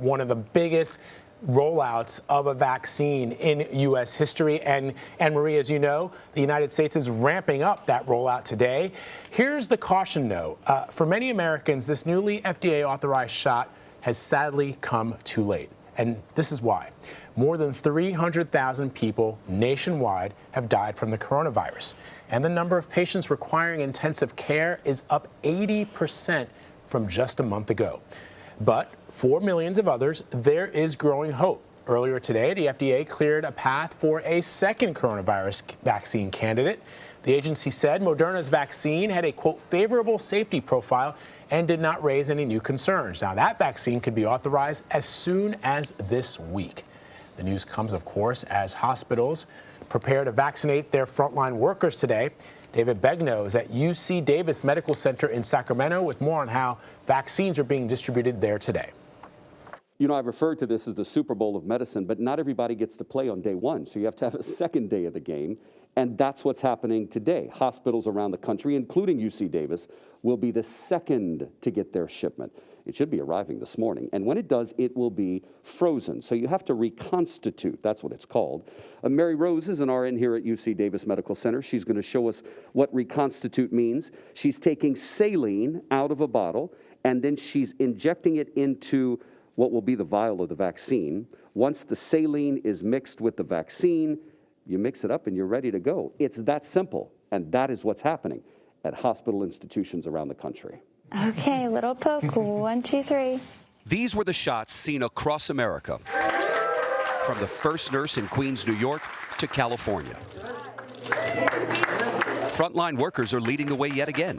One of the biggest rollouts of a vaccine in U.S. history. And Marie, as you know, the United States is ramping up that rollout today. Here's the caution note. For many Americans, this newly FDA-authorized shot has sadly come too late. And this is why. More than 300,000 people nationwide have died from the coronavirus. And the number of patients requiring intensive care is up 80% from just a month ago. But for millions of others, there is growing hope. Earlier today, the FDA cleared a path for a second coronavirus vaccine candidate. The agency said Moderna's vaccine had a, quote, favorable safety profile and did not raise any new concerns. Now, that vaccine could be authorized as soon as this week. The news comes, of course, as hospitals prepare to vaccinate their frontline workers today. David Begnaud is at UC Davis Medical Center in Sacramento with more on how vaccines are being distributed there today. You know, I've referred to this as the Super Bowl of medicine, but not everybody gets to play on day one. So you have to have a second day of the game. And that's what's happening today. Hospitals around the country, including UC Davis, will be the second to get their shipment. It should be arriving this morning. And when it does, it will be frozen. So you have to reconstitute. That's what it's called. Mary Rose is an RN here at UC Davis Medical Center. She's going to show us what reconstitute means. She's taking saline out of a bottle, and then she's injecting it into what will be the vial of the vaccine. Once the saline is mixed with the vaccine, you mix it up and you're ready to go. It's that simple, and that is what's happening at hospital institutions around the country. Okay, little poke, 1, 2, 3. These were the shots seen across America, from the first nurse in Queens, New York, to California. Frontline workers are leading the way yet again,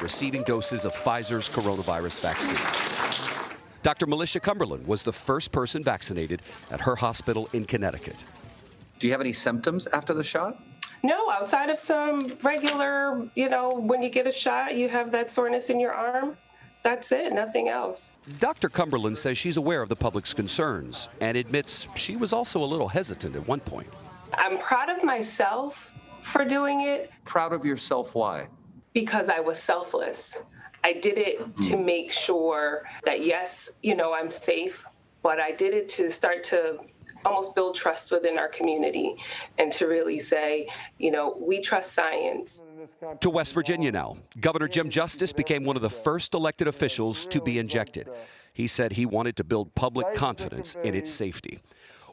receiving doses of Pfizer's coronavirus vaccine. Dr. Militia Cumberland was the first person vaccinated at her hospital in Connecticut. Do you have any symptoms after the shot? No, outside of some regular, when you get a shot, you have that soreness in your arm. That's it, nothing else. Dr. Cumberland says she's aware of the public's concerns and admits she was also a little hesitant at one point. I'm proud of myself for doing it. Proud of yourself, why? Because I was selfless. I did it to make sure that, yes, I'm safe, but I did it to start to almost build trust within our community and to really say, we trust science. To West Virginia now. Governor Jim Justice became one of the first elected officials to be injected. He said he wanted to build public confidence in its safety.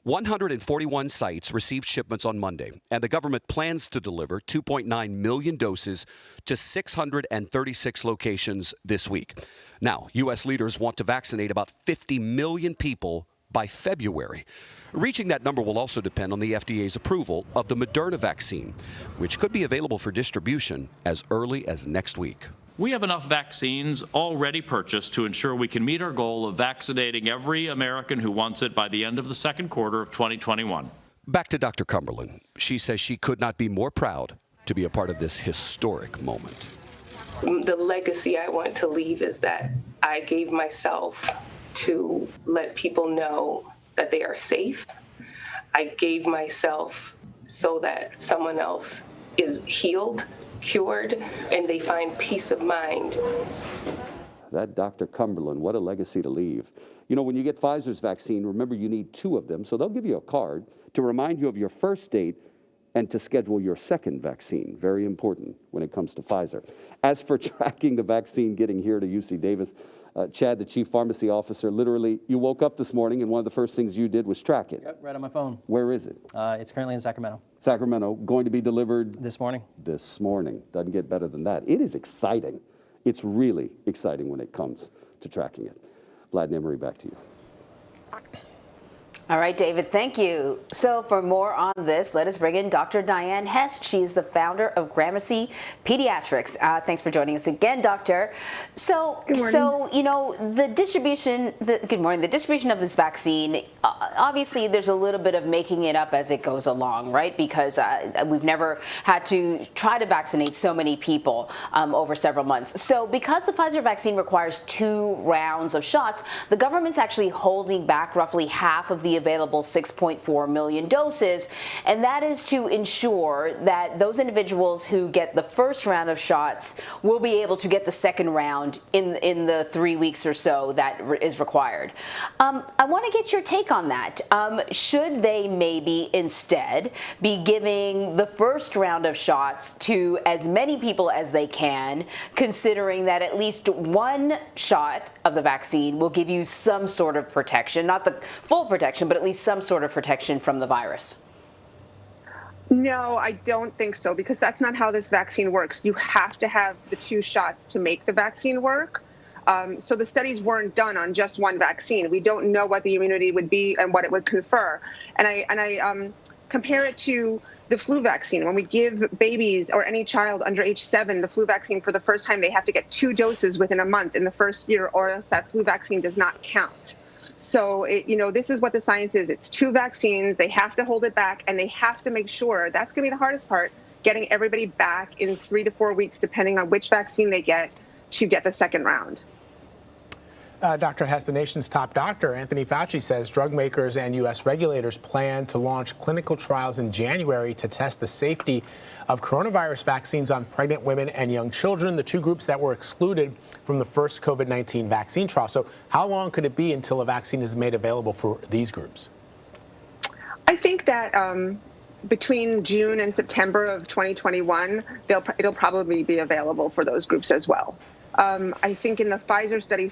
141 sites received shipments on Monday, and the government plans to deliver 2.9 million doses to 636 locations this week. Now, U.S. leaders want to vaccinate about 50 million people by February. Reaching that number will also depend on the FDA's approval of the Moderna vaccine, which could be available for distribution as early as next week. We have enough vaccines already purchased to ensure we can meet our goal of vaccinating every American who wants it by the end of the second quarter of 2021. Back to Dr. Cumberland. She says she could not be more proud to be a part of this historic moment. The legacy I want to leave is that I gave myself to let people know that they are safe. I gave myself so that someone else is healed, cured, and they find peace of mind. That Dr. Cumberland, what a legacy to leave. When you get Pfizer's vaccine, remember you need 2 of them, so they'll give you a card to remind you of your first date and to schedule your second vaccine. Very important when it comes to Pfizer. As for tracking the vaccine getting here to UC Davis, Chad, the chief pharmacy officer, literally, you woke up this morning and one of the first things you did was track it. Yep, right on my phone. Where is it? It's currently in Sacramento. Sacramento, going to be delivered? This morning. This morning. Doesn't get better than that. It is exciting. It's really exciting when it comes to tracking it. Vlad and Emery, back to you. All right, David, thank you. So for more on this, let us bring in Dr. Dyan Hes. She's the founder of Gramercy Pediatrics. Thanks for joining us again, Doctor. So the distribution, the distribution of this vaccine, obviously there's a little bit of making it up as it goes along, right? Because we've never had to try to vaccinate so many people over several months. So because the Pfizer vaccine requires 2 rounds of shots, the government's actually holding back roughly half of of the available 6.4 million doses, and that is to ensure that those individuals who get the first round of shots will be able to get the second round in the 3 weeks or so that is required. I want to get your take on that. Should they maybe instead be giving the first round of shots to as many people as they can, considering that at least one shot of the vaccine will give you some sort of protection, not the full protection, but at least some sort of protection from the virus? No, I don't think so, because that's not how this vaccine works. You have to have the 2 shots to make the vaccine work. So the studies weren't done on just one vaccine. We don't know what the immunity would be and what it would confer. And I compare it to the flu vaccine. When we give babies or any child under age 7 the flu vaccine for the first time, they have to get 2 doses within a month in the first year, or else that flu vaccine does not count. So, this is what the science is. It's 2 vaccines. They have to hold it back, and they have to make sure, that's going to be the hardest part, getting everybody back in 3 to 4 weeks, depending on which vaccine they get, to get the second round. Dr. Hes, the nation's top doctor, Anthony Fauci, says drug makers and U.S. regulators plan to launch clinical trials in January to test the safety of coronavirus vaccines on pregnant women and young children, the 2 groups that were excluded from the first COVID-19 vaccine trial. So how long could it be until a vaccine is made available for these groups? I think that between June and September of 2021, it'll probably be available for those groups as well. I think in the Pfizer study,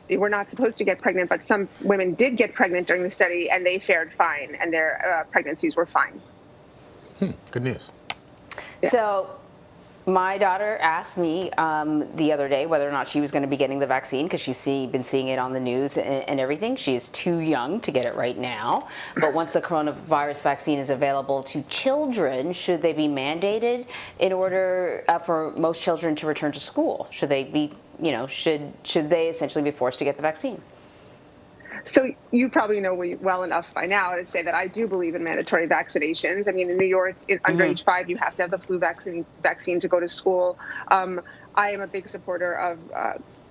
they were not supposed to get pregnant, but some women did get pregnant during the study, and they fared fine, and their pregnancies were fine. Good news. Yeah. So my daughter asked me the other day whether or not she was going to be getting the vaccine, because she's been seeing it on the news and everything. She is too young to get it right now. But once the coronavirus vaccine is available to children, should they be mandated in order for most children to return to school? Should they be, should they essentially be forced to get the vaccine? So you probably know me well enough by now to say that I do believe in mandatory vaccinations. I mean, in New York, under age 5, you have to have the flu vaccine to go to school. I am a big supporter of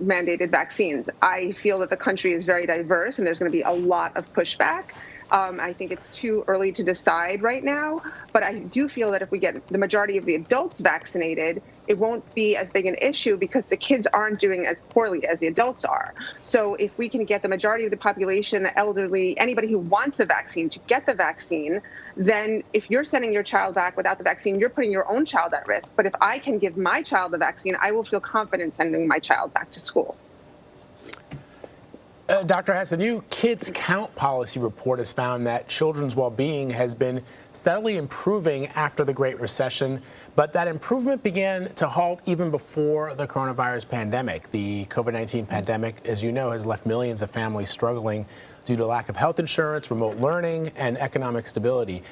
mandated vaccines. I feel that the country is very diverse, and there's going to be a lot of pushback. I think it's too early to decide right now, but I do feel that if we get the majority of the adults vaccinated, it won't be as big an issue, because the kids aren't doing as poorly as the adults are. So if we can get the majority of the population, the elderly, anybody who wants a vaccine, to get the vaccine, then if you're sending your child back without the vaccine, you're putting your own child at risk. But if I can give my child the vaccine, I will feel confident sending my child back to school. Dr. Hes, a new Kids Count policy report has found that children's well-being has been steadily improving after the Great Recession, but that improvement began to halt even before the coronavirus pandemic. The COVID-19 pandemic, as you know, has left millions of families struggling due to lack of health insurance, remote learning, and economic stability.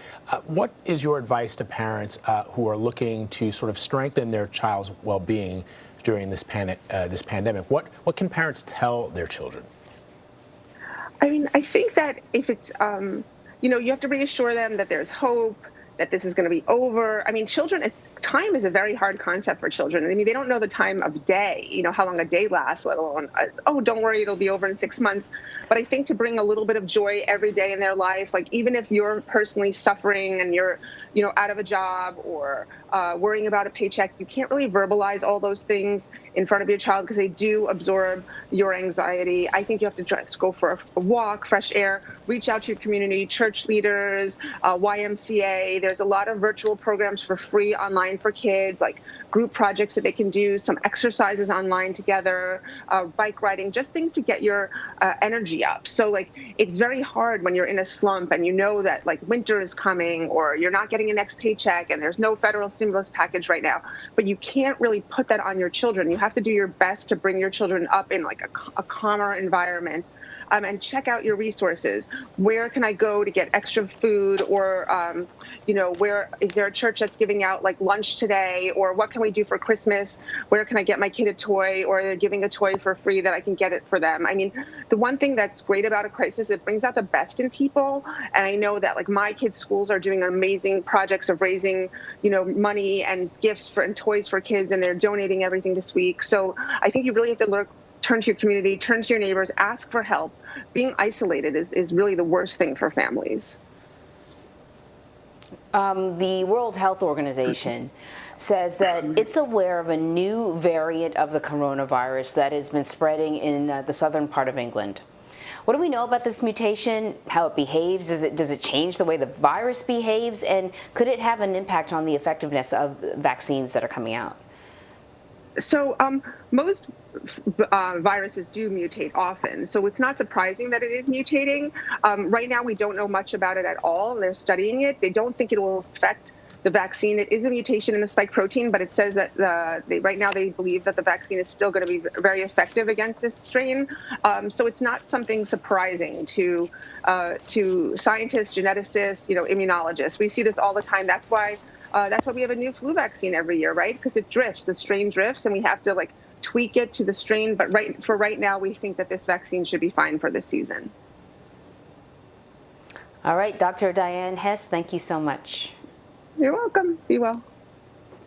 What is your advice to parents who are looking to sort of strengthen their child's well-being during this pandemic? What can parents tell their children? I mean, I think that if it's, you have to reassure them that there's hope, that this is going to be over. I mean, time is a very hard concept for children. I mean, they don't know the time of day, how long a day lasts, let alone, oh, don't worry, it'll be over in 6 months. But I think to bring a little bit of joy every day in their life, like even if you're personally suffering and you're, out of a job or worrying about a paycheck, you can't really verbalize all those things in front of your child, because they do absorb your anxiety. I think you have to just go for a walk, fresh air, reach out to your community, church leaders, YMCA. There's a lot of virtual programs for free online for kids, like group projects that they can do, some exercises online together, bike riding, just things to get your energy up. So it's very hard when you're in a slump and you know that winter is coming, or you're not getting a next paycheck and there's no federal stimulus package right now, but you can't really put that on your children. You have to do your best to bring your children up in a calmer environment. And check out your resources. Where can I go to get extra food? Or, where is there a church that's giving out lunch today? Or what can we do for Christmas? Where can I get my kid a toy? Or they're giving a toy for free that I can get it for them. I mean, the one thing that's great about a crisis, it brings out the best in people. And I know that my kids' schools are doing amazing projects of raising, money and gifts and toys for kids, and they're donating everything this week. So I think you really have to turn to your community, turn to your neighbors, ask for help. Being isolated is really the worst thing for families. The World Health Organization says that it's aware of a new variant of the coronavirus that has been spreading in the southern part of England. What do we know about this mutation, how it behaves? Does it change the way the virus behaves? And could it have an impact on the effectiveness of vaccines that are coming out? So most viruses do mutate often, so it's not surprising that it is mutating. Right now, we don't know much about it at all. They're studying it. They don't think it will affect the vaccine. It is a mutation in the spike protein, but it says that right now they believe that the vaccine is still going to be very effective against this strain. So it's not something surprising to scientists, geneticists, immunologists. We see this all the time. That's why we have a new flu vaccine every year, right? Because it drifts, the strain drifts, and we have to tweak it to the strain. But right now, we think that this vaccine should be fine for this season. All right, Dr. Dyan Hes, thank you so much. You're welcome. Be well.